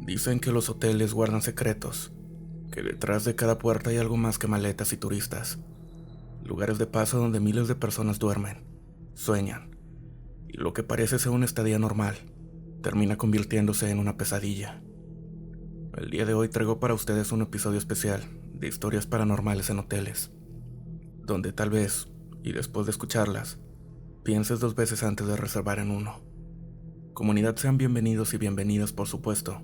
Dicen que los hoteles guardan secretos, que detrás de cada puerta hay algo más que maletas y turistas, lugares de paso donde miles de personas duermen, sueñan, y lo que parece ser una estadía normal, termina convirtiéndose en una pesadilla. El día de hoy traigo para ustedes un episodio especial de historias paranormales en hoteles, donde tal vez, y después de escucharlas, pienses dos veces antes de reservar en uno. Comunidad, sean bienvenidos y bienvenidas, por supuesto,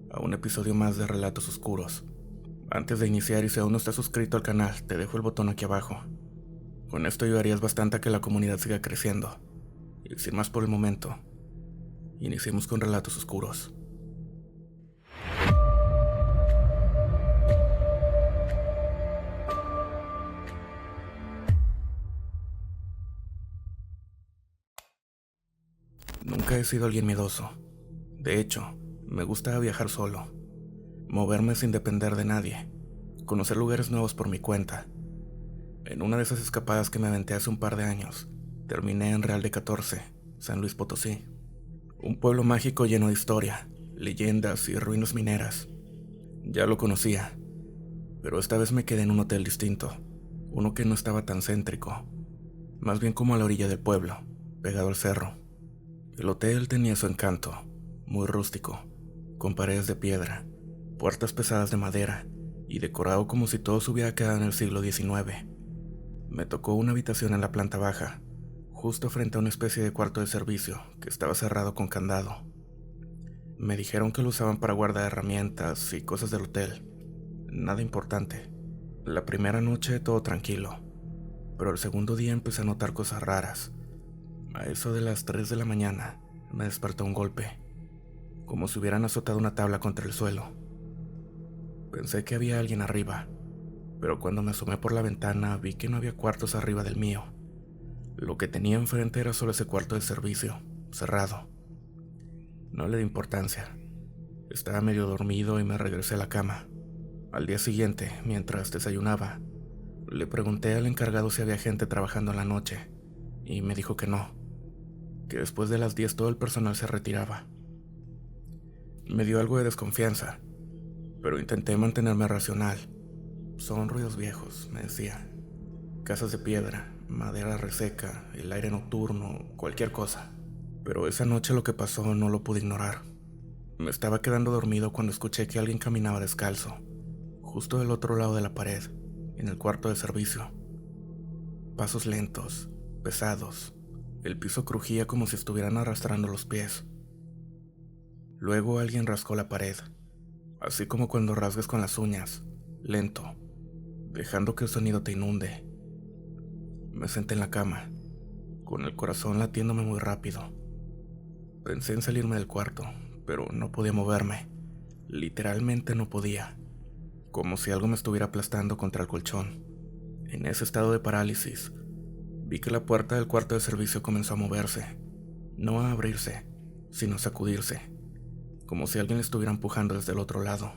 a un episodio más de Relatos Oscuros. Antes de iniciar, y si aún no estás suscrito al canal, te dejo el botón aquí abajo. Con esto ayudarías bastante a que la comunidad siga creciendo. Y sin más por el momento, iniciemos con Relatos Oscuros. Nunca he sido alguien miedoso. De hecho, me gusta viajar solo, moverme sin depender de nadie, conocer lugares nuevos por mi cuenta. En una de esas escapadas que me aventé hace un par de años, terminé en Real de 14, San Luis Potosí. Un pueblo mágico lleno de historia, leyendas y ruinas mineras. Ya lo conocía, pero esta vez me quedé en un hotel distinto, uno que no estaba tan céntrico, más bien como a la orilla del pueblo, pegado al cerro. El hotel tenía su encanto, muy rústico, con paredes de piedra, puertas pesadas de madera y decorado como si todo se hubiera quedado en el siglo XIX. Me tocó una habitación en la planta baja, justo frente a una especie de cuarto de servicio que estaba cerrado con candado. Me dijeron que lo usaban para guardar herramientas y cosas del hotel. Nada importante. La primera noche todo tranquilo, pero el segundo día empecé a notar cosas raras. A eso de las 3 de la mañana me despertó un golpe, como si hubieran azotado una tabla contra el suelo. Pensé que había alguien arriba, pero cuando me asomé por la ventana vi que no había cuartos arriba del mío. Lo que tenía enfrente era solo ese cuarto de servicio, cerrado. No le di importancia. Estaba medio dormido y me regresé a la cama. Al día siguiente, mientras desayunaba, le pregunté al encargado si había gente trabajando en la noche, y me dijo que no, que después de las 10 todo el personal se retiraba. Me dio algo de desconfianza, pero intenté mantenerme racional. Son ruidos viejos, me decía. Casas de piedra, madera reseca, el aire nocturno, cualquier cosa. Pero esa noche lo que pasó no lo pude ignorar. Me estaba quedando dormido cuando escuché que alguien caminaba descalzo, justo del otro lado de la pared, en el cuarto de servicio. Pasos lentos, pesados. El piso crujía como si estuvieran arrastrando los pies. Luego alguien rascó la pared, así como cuando rasgas con las uñas, lento, dejando que el sonido te inunde. Me senté en la cama, con el corazón latiéndome muy rápido. Pensé en salirme del cuarto, pero no podía moverme. Literalmente no podía, como si algo me estuviera aplastando contra el colchón. En ese estado de parálisis, vi que la puerta del cuarto de servicio comenzó a moverse, no a abrirse, sino a sacudirse, como si alguien le estuviera empujando desde el otro lado.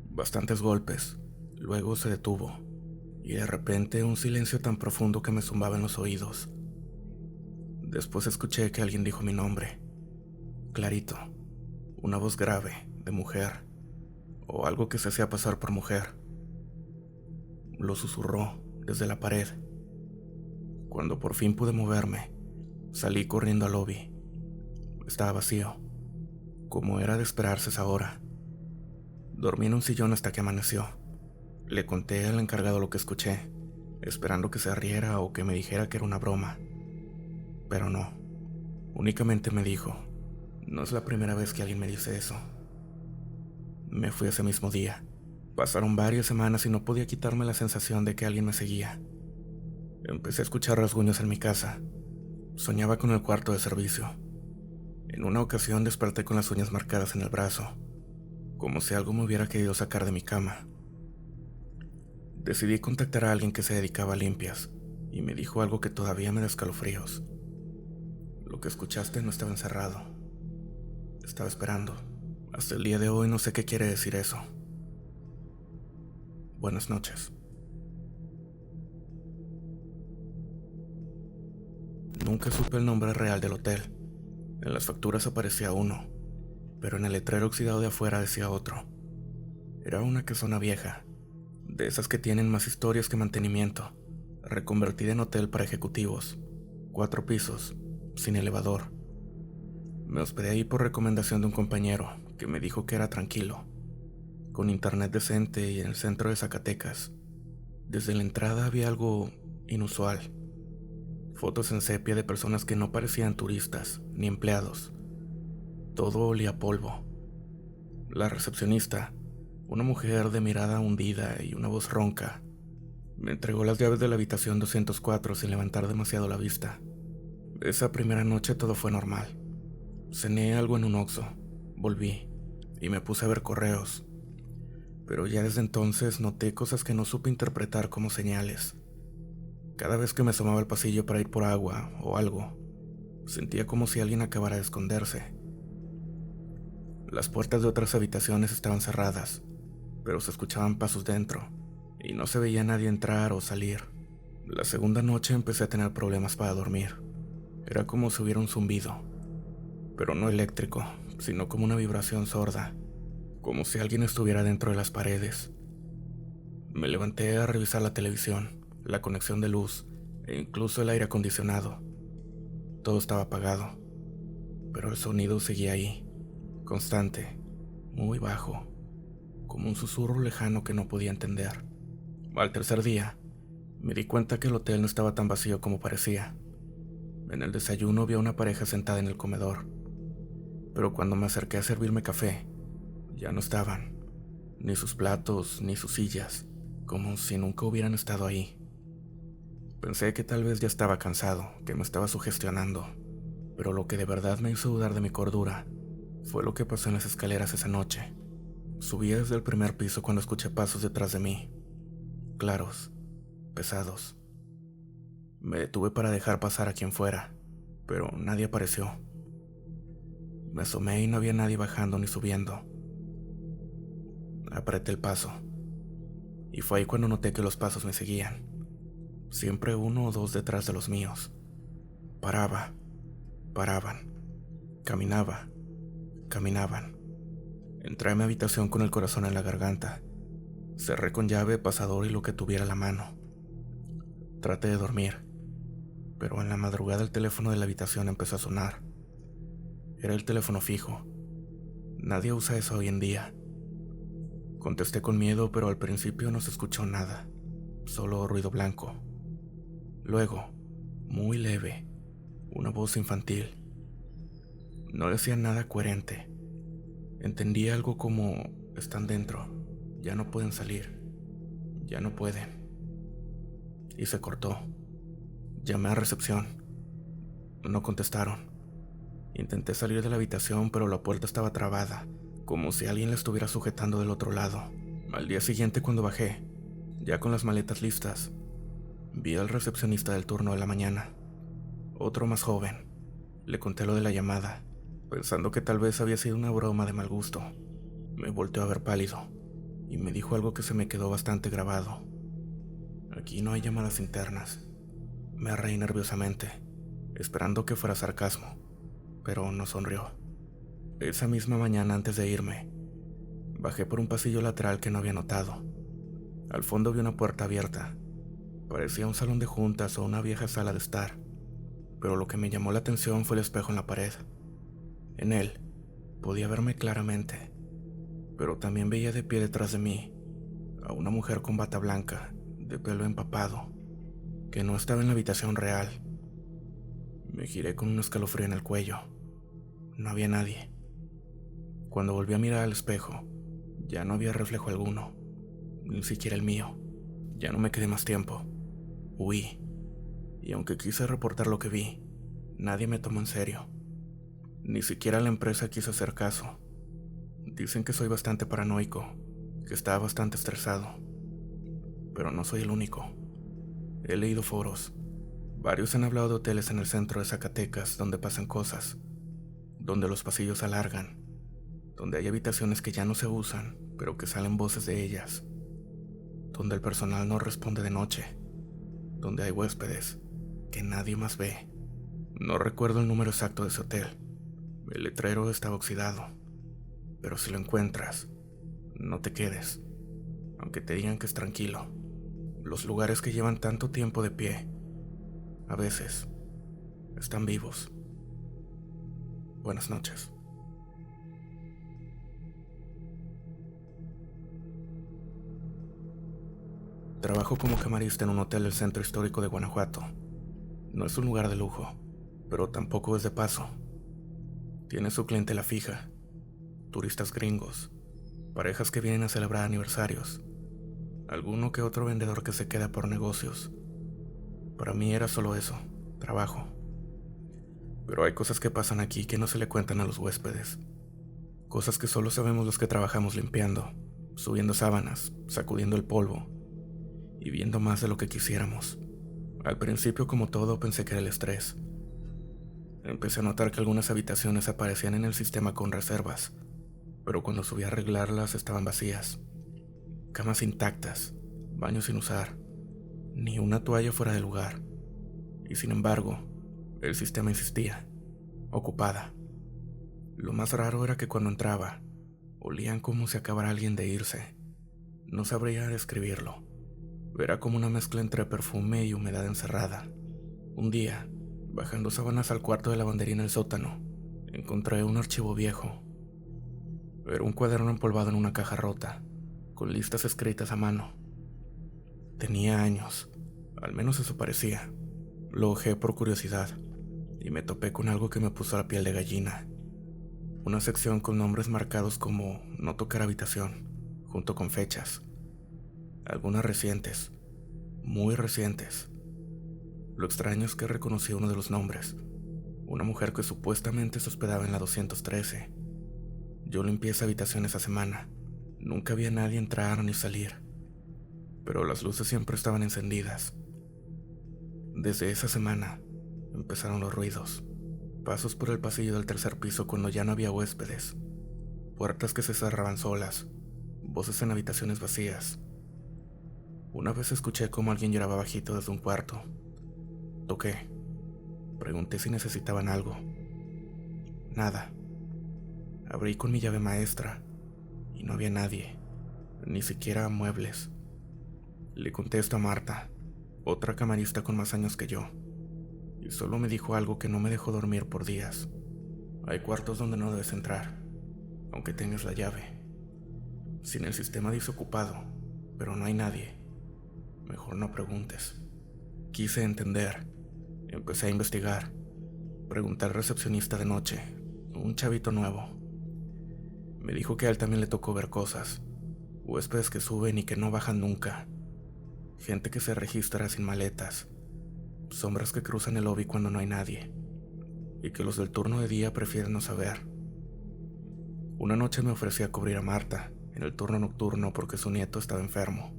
Bastantes golpes, luego se detuvo, y de repente un silencio tan profundo que me zumbaba en los oídos. Después escuché que alguien dijo mi nombre, clarito, una voz grave, de mujer, o algo que se hacía pasar por mujer. Lo susurró desde la pared. Cuando por fin pude moverme, salí corriendo al lobby. Estaba vacío, como era de esperarse esa hora. Dormí en un sillón hasta que amaneció. Le conté al encargado lo que escuché, esperando que se riera o que me dijera que era una broma. Pero no, únicamente me dijo, no es la primera vez que alguien me dice eso. Me fui ese mismo día. Pasaron varias semanas y no podía quitarme la sensación de que alguien me seguía. Empecé a escuchar rasguños en mi casa. Soñaba con el cuarto de servicio. En una ocasión desperté con las uñas marcadas en el brazo, como si algo me hubiera querido sacar de mi cama. Decidí contactar a alguien que se dedicaba a limpias, y me dijo algo que todavía me da escalofríos. Lo que escuchaste no estaba encerrado. Estaba esperando. Hasta el día de hoy no sé qué quiere decir eso. Buenas noches. Nunca supe el nombre real del hotel. En las facturas aparecía uno, pero en el letrero oxidado de afuera decía otro. Era una casona vieja, de esas que tienen más historias que mantenimiento, reconvertida en hotel para ejecutivos, 4 pisos, sin elevador. Me hospedé ahí por recomendación de un compañero que me dijo que era tranquilo, con internet decente y en el centro de Zacatecas. Desde la entrada había algo inusual. Fotos en sepia de personas que no parecían turistas ni empleados. Todo olía a polvo. La recepcionista, una mujer de mirada hundida y una voz ronca, me entregó las llaves de la habitación 204 sin levantar demasiado la vista. Esa primera noche todo fue normal. Cené algo en un Oxxo, volví y me puse a ver correos. Pero ya desde entonces noté cosas que no supe interpretar como señales. Cada vez que me asomaba al pasillo para ir por agua o algo, sentía como si alguien acabara de esconderse. Las puertas de otras habitaciones estaban cerradas, pero se escuchaban pasos dentro, y no se veía nadie entrar o salir. La segunda noche empecé a tener problemas para dormir. Era como si hubiera un zumbido, pero no eléctrico, sino como una vibración sorda, como si alguien estuviera dentro de las paredes. Me levanté a revisar la televisión, la conexión de luz e incluso el aire acondicionado. Todo estaba apagado, pero el sonido seguía ahí, constante, muy bajo, como un susurro lejano que no podía entender. Al tercer día, me di cuenta que el hotel no estaba tan vacío como parecía. En el desayuno vi a una pareja sentada en el comedor, pero cuando me acerqué a servirme café, ya no estaban, ni sus platos, ni sus sillas, como si nunca hubieran estado ahí. Pensé que tal vez ya estaba cansado, que me estaba sugestionando, pero lo que de verdad me hizo dudar de mi cordura fue lo que pasó en las escaleras esa noche. Subí desde el primer piso cuando escuché pasos detrás de mí, claros, pesados. Me detuve para dejar pasar a quien fuera, pero nadie apareció. Me asomé y no había nadie bajando ni subiendo. Apreté el paso, y fue ahí cuando noté que los pasos me seguían, siempre uno o dos detrás de los míos. Paraban, caminaban. Entré a mi habitación con el corazón en la garganta. Cerré con llave, pasador y lo que tuviera a la mano. Traté de dormir, pero en la madrugada el teléfono de la habitación empezó a sonar. Era el teléfono fijo. Nadie usa eso hoy en día. Contesté con miedo, pero al principio no se escuchó nada, solo ruido blanco. Luego, muy leve, una voz infantil. No decía nada coherente. Entendí algo como: están dentro, ya no pueden salir, ya no pueden. Y se cortó. Llamé a recepción. No contestaron. Intenté salir de la habitación, pero la puerta estaba trabada, como si alguien la estuviera sujetando del otro lado. Al día siguiente, cuando bajé, ya con las maletas listas, vi al recepcionista del turno de la mañana, otro más joven. Le conté lo de la llamada, pensando que tal vez había sido una broma de mal gusto. Me volteó a ver pálido y me dijo algo que se me quedó bastante grabado: aquí no hay llamadas internas. Me reí nerviosamente, esperando que fuera sarcasmo, pero no sonrió. Esa misma mañana, antes de irme, bajé por un pasillo lateral que no había notado. Al fondo vi una puerta abierta. Parecía un salón de juntas o una vieja sala de estar, pero lo que me llamó la atención fue el espejo en la pared. En él podía verme claramente, pero también veía de pie detrás de mí a una mujer con bata blanca, de pelo empapado, que no estaba en la habitación real. Me giré con un escalofrío en el cuello. No había nadie. Cuando volví a mirar al espejo, ya no había reflejo alguno, ni siquiera el mío. Ya no me quedé más tiempo. Huí, y aunque quise reportar lo que vi, nadie me tomó en serio. Ni siquiera la empresa quiso hacer caso. Dicen que soy bastante paranoico, que estaba bastante estresado, pero no soy el único. He leído foros. Varios han hablado de hoteles en el centro de Zacatecas donde pasan cosas, donde los pasillos se alargan, donde hay habitaciones que ya no se usan, pero que salen voces de ellas, donde el personal no responde de noche, donde hay huéspedes que nadie más ve. No recuerdo el número exacto de ese hotel. El letrero estaba oxidado, pero si lo encuentras, no te quedes, aunque te digan que es tranquilo. Los lugares que llevan tanto tiempo de pie, a veces, están vivos. Buenas noches. Trabajo como camarista en un hotel del centro histórico de Guanajuato. No es un lugar de lujo, pero tampoco es de paso. Tiene su clientela fija, turistas gringos, parejas que vienen a celebrar aniversarios, alguno que otro vendedor que se queda por negocios. Para mí era solo eso, trabajo. Pero hay cosas que pasan aquí que no se le cuentan a los huéspedes. Cosas que solo sabemos los que trabajamos limpiando, subiendo sábanas, sacudiendo el polvo y viendo más de lo que quisiéramos. Al principio, como todo, pensé que era el estrés. Empecé a notar que algunas habitaciones aparecían en el sistema con reservas, pero cuando subí a arreglarlas estaban vacías. Camas intactas, baños sin usar, ni una toalla fuera de lugar. Y sin embargo, el sistema insistía, ocupada. Lo más raro era que cuando entraba, olían como si acabara alguien de irse. No sabría describirlo. Era como una mezcla entre perfume y humedad encerrada. Un día, bajando sábanas al cuarto de lavandería en el sótano, encontré un archivo viejo. Era un cuaderno empolvado en una caja rota, con listas escritas a mano. Tenía años, al menos eso parecía. Lo hojeé por curiosidad, y me topé con algo que me puso la piel de gallina. Una sección con nombres marcados como no tocar habitación, junto con fechas. Algunas recientes, muy recientes. Lo extraño es que reconocí uno de los nombres, una mujer que supuestamente se hospedaba en la 213. Yo limpié esa habitación esa semana. Nunca vi a nadie entrar ni salir, pero las luces siempre estaban encendidas. Desde esa semana empezaron los ruidos, pasos por el pasillo del tercer piso cuando ya no había huéspedes, puertas que se cerraban solas, voces en habitaciones vacías. Una vez escuché cómo alguien lloraba bajito desde un cuarto. Toqué. Pregunté si necesitaban algo. Nada. Abrí con mi llave maestra y no había nadie, ni siquiera muebles. Le contesto a Marta, otra camarista con más años que yo, y solo me dijo algo que no me dejó dormir por días. Hay cuartos donde no debes entrar, aunque tengas la llave. Sin el sistema dice ocupado, pero no hay nadie. Mejor no preguntes. Quise entender. Empecé a investigar. Pregunté al recepcionista de noche, un chavito nuevo. Me dijo que a él también le tocó ver cosas. Huéspedes que suben y que no bajan nunca. Gente que se registra sin maletas. Sombras que cruzan el lobby cuando no hay nadie. Y que los del turno de día prefieren no saber. Una noche me ofrecí a cubrir a Marta en el turno nocturno porque su nieto estaba enfermo.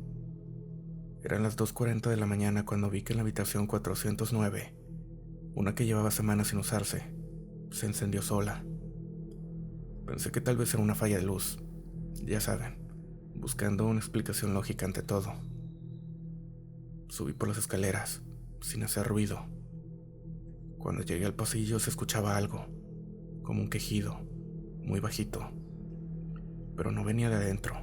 Eran las 2:40 de la mañana cuando vi que en la habitación 409, una que llevaba semanas sin usarse, se encendió sola. Pensé que tal vez era una falla de luz, ya saben, buscando una explicación lógica ante todo. Subí por las escaleras, sin hacer ruido. Cuando llegué al pasillo se escuchaba algo, como un quejido, muy bajito. Pero no venía de adentro,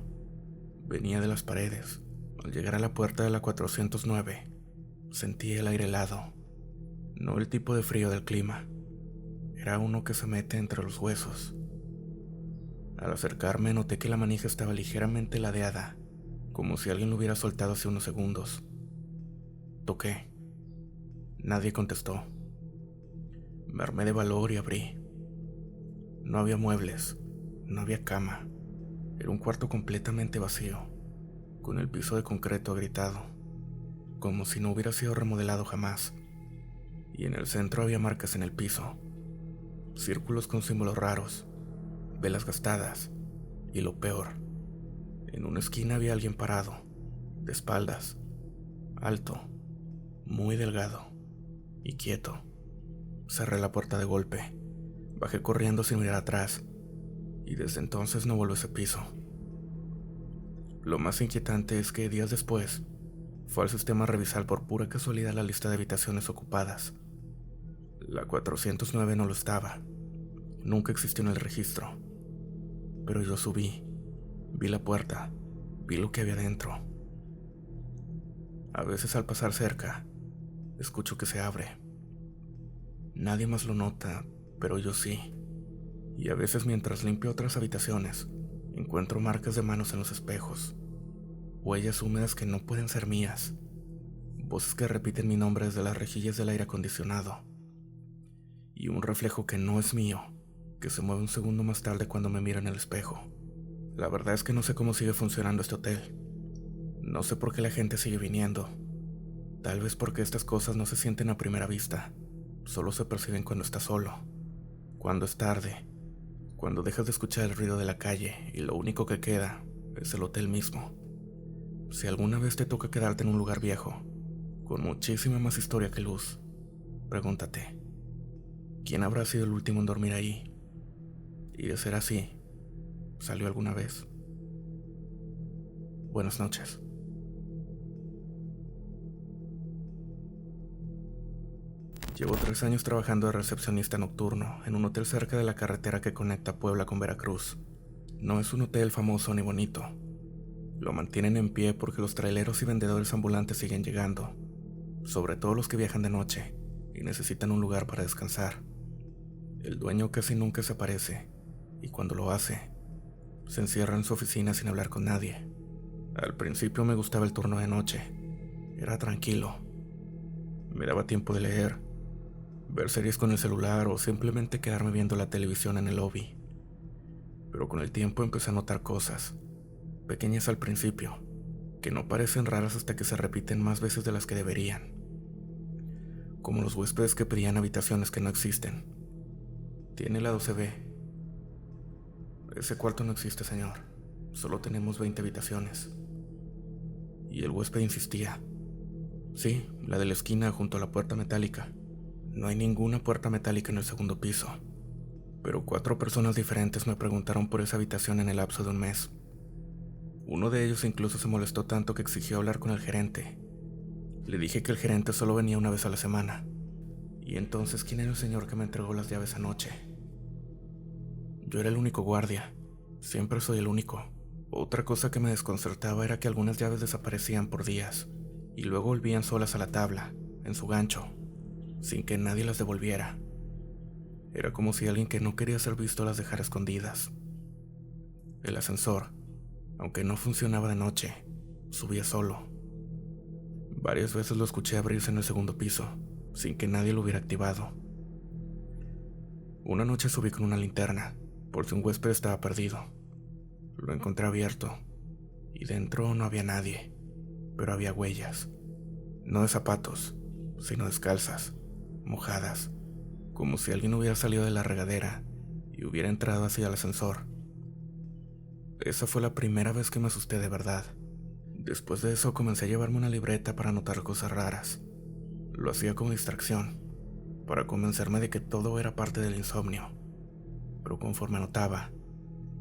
venía de las paredes. Al llegar a la puerta de la 409, sentí el aire helado. No el tipo de frío del clima, era uno que se mete entre los huesos. Al acercarme noté que la manija estaba ligeramente ladeada, como si alguien lo hubiera soltado hace unos segundos. Toqué. Nadie contestó. Me armé de valor y abrí. No había muebles, no había cama. Era un cuarto completamente vacío, con el piso de concreto agrietado, como si no hubiera sido remodelado jamás. Y en el centro había marcas en el piso, círculos con símbolos raros, velas gastadas, y lo peor, en una esquina había alguien parado, de espaldas, alto, muy delgado y quieto. Cerré la puerta de golpe, bajé corriendo sin mirar atrás, y desde entonces no volví a ese piso. Lo más inquietante es que días después, fue al sistema a revisar por pura casualidad la lista de habitaciones ocupadas. La 409 no lo estaba. Nunca existió en el registro. pero yo subí, vi la puerta, vi lo que había dentro. A veces al pasar cerca, escucho que se abre. Nadie más lo nota, pero yo sí. Y a veces mientras limpio otras habitaciones, encuentro marcas de manos en los espejos, huellas húmedas que no pueden ser mías, voces que repiten mi nombre desde las rejillas del aire acondicionado, y un reflejo que no es mío, que se mueve un segundo más tarde cuando me miro en el espejo. La verdad es que no sé cómo sigue funcionando este hotel. No sé por qué la gente sigue viniendo. Tal vez porque estas cosas no se sienten a primera vista, solo se perciben cuando estás solo, cuando es tarde, cuando dejas de escuchar el ruido de la calle y lo único que queda es el hotel mismo. Si alguna vez te toca quedarte en un lugar viejo, con muchísima más historia que luz, pregúntate, ¿quién habrá sido el último en dormir ahí? Y de ser así, ¿salió alguna vez? Buenas noches. Llevo 3 años trabajando de recepcionista nocturno en un hotel cerca de la carretera que conecta Puebla con Veracruz. No es un hotel famoso ni bonito. Lo mantienen en pie porque los traileros y vendedores ambulantes siguen llegando, sobre todo los que viajan de noche y necesitan un lugar para descansar. El dueño casi nunca se aparece, y cuando lo hace, se encierra en su oficina sin hablar con nadie. Al principio me gustaba el turno de noche. Era tranquilo. Me daba tiempo de leer, ver series con el celular o simplemente quedarme viendo la televisión en el lobby. Pero con el tiempo empecé a notar cosas, pequeñas al principio, que no parecen raras hasta que se repiten más veces de las que deberían. Como los huéspedes que pedían habitaciones que no existen. Tiene la 12B. Ese cuarto no existe, señor. Solo tenemos 20 habitaciones. Y el huésped insistía. Sí, la de la esquina junto a la puerta metálica. No hay ninguna puerta metálica en el segundo piso. Pero 4 personas diferentes me preguntaron por esa habitación en el lapso de un mes. Uno de ellos incluso se molestó tanto que exigió hablar con el gerente. Le dije que el gerente solo venía una vez a la semana. Y entonces, ¿quién era el señor que me entregó las llaves anoche? Yo era el único guardia. Siempre soy el único. Otra cosa que me desconcertaba era que algunas llaves desaparecían por días y luego volvían solas a la tabla, en su gancho, sin que nadie las devolviera. Era como si alguien que no quería ser visto las dejara escondidas. El ascensor, aunque no funcionaba de noche, subía solo. Varias veces lo escuché abrirse en el segundo piso, sin que nadie lo hubiera activado. Una noche subí con una linterna, por si un huésped estaba perdido. Lo encontré abierto, y dentro no había nadie, pero había huellas. No de zapatos, sino descalzas, mojadas, como si alguien hubiera salido de la regadera y hubiera entrado hacia el ascensor. Esa fue la primera vez que me asusté de verdad. Después de eso comencé a llevarme una libreta para anotar cosas raras. Lo hacía como distracción, para convencerme de que todo era parte del insomnio. Pero conforme anotaba,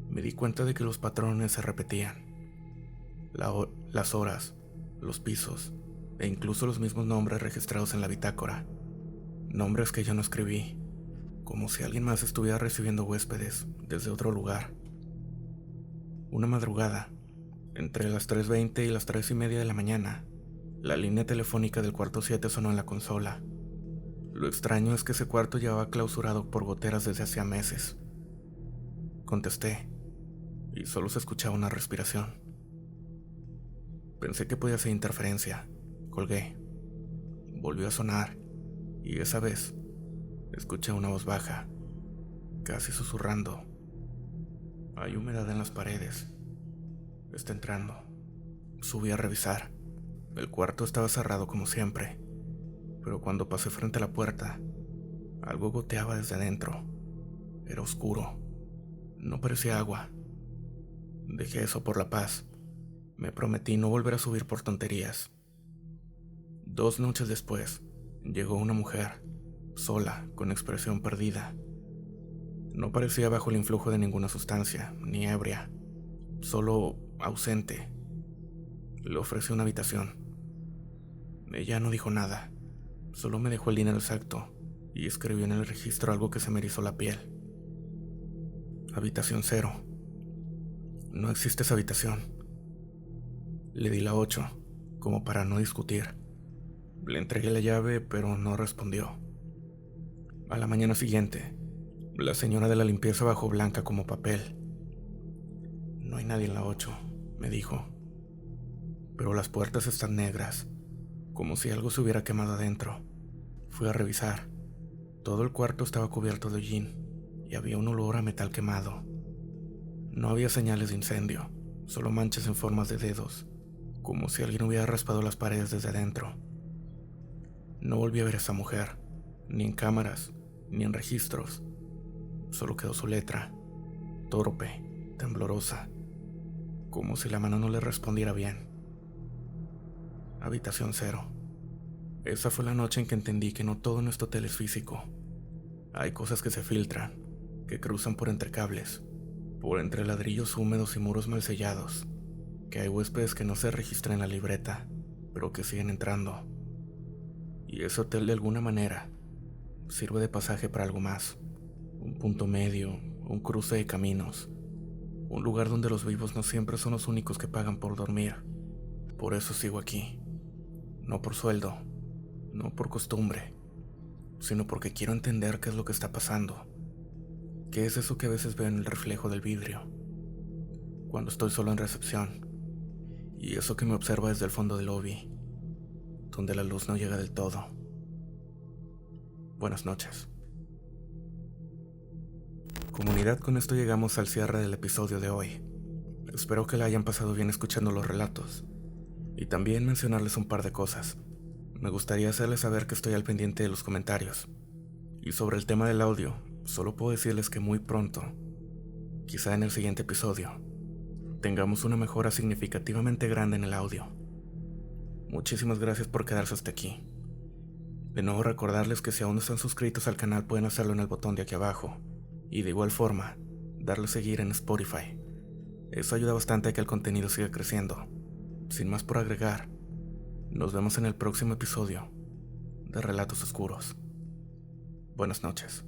me di cuenta de que los patrones se repetían. Las horas, los pisos, e incluso los mismos nombres registrados en la bitácora. Nombres que yo no escribí, como si alguien más estuviera recibiendo huéspedes desde otro lugar. Una madrugada, entre las 3:20 y las 3:30 de la mañana, la línea telefónica del cuarto 7 sonó en la consola. Lo extraño es que ese cuarto llevaba clausurado por goteras desde hacía meses. Contesté, y solo se escuchaba una respiración. Pensé que podía ser interferencia. Colgué. Volvió a sonar, y esa vez escuché una voz baja, casi susurrando. Hay humedad en las paredes. Está entrando. Subí a revisar. El cuarto estaba cerrado como siempre, pero cuando pasé frente a la puerta, algo goteaba desde adentro. Era oscuro. No parecía agua. Dejé eso por la paz. Me prometí no volver a subir por tonterías. 2 noches después, llegó una mujer, sola, con expresión perdida. No parecía bajo el influjo de ninguna sustancia, ni ebria, solo ausente. Le ofrecí una habitación. Ella no dijo nada, solo me dejó el dinero exacto y escribió en el registro algo que se me erizó la piel. Habitación 0. no existe esa habitación. Le di la 8, como para no discutir. Le entregué la llave, pero no respondió. A la mañana siguiente, la señora de la limpieza bajó blanca como papel. No hay nadie en la 8, me dijo. Pero las puertas están negras, como si algo se hubiera quemado adentro. Fui a revisar. Todo el cuarto estaba cubierto de hollín y había un olor a metal quemado. No había señales de incendio, solo manchas en formas de dedos, como si alguien hubiera raspado las paredes desde adentro. No volví a ver a esa mujer, ni en cámaras, ni en registros. Solo quedó su letra, torpe, temblorosa, como si la mano no le respondiera bien. Habitación 0. Esa fue la noche en que entendí que no todo en este hotel es físico. Hay cosas que se filtran, que cruzan por entre cables, por entre ladrillos húmedos y muros mal sellados, que hay huéspedes que no se registran en la libreta, pero que siguen entrando. Y ese hotel de alguna manera sirve de pasaje para algo más, un punto medio, un cruce de caminos, un lugar donde los vivos no siempre son los únicos que pagan por dormir. Por eso sigo aquí, no por sueldo, no por costumbre, sino porque quiero entender qué es lo que está pasando. ¿Qué es eso que a veces veo en el reflejo del vidrio? Cuando estoy solo en recepción. Y eso que me observa desde el fondo del lobby, donde la luz no llega del todo. Buenas noches. Comunidad, con esto llegamos al cierre del episodio de hoy. Espero que la hayan pasado bien escuchando los relatos. Y también mencionarles un par de cosas. Me gustaría hacerles saber que estoy al pendiente de los comentarios. Y sobre el tema del audio, solo puedo decirles que muy pronto, quizá en el siguiente episodio, tengamos una mejora significativamente grande en el audio. Muchísimas gracias por quedarse hasta aquí. De nuevo recordarles que si aún no están suscritos al canal pueden hacerlo en el botón de aquí abajo. Y de igual forma, darle seguir en Spotify. Eso ayuda bastante a que el contenido siga creciendo. Sin más por agregar, nos vemos en el próximo episodio de Relatos Oscuros. Buenas noches.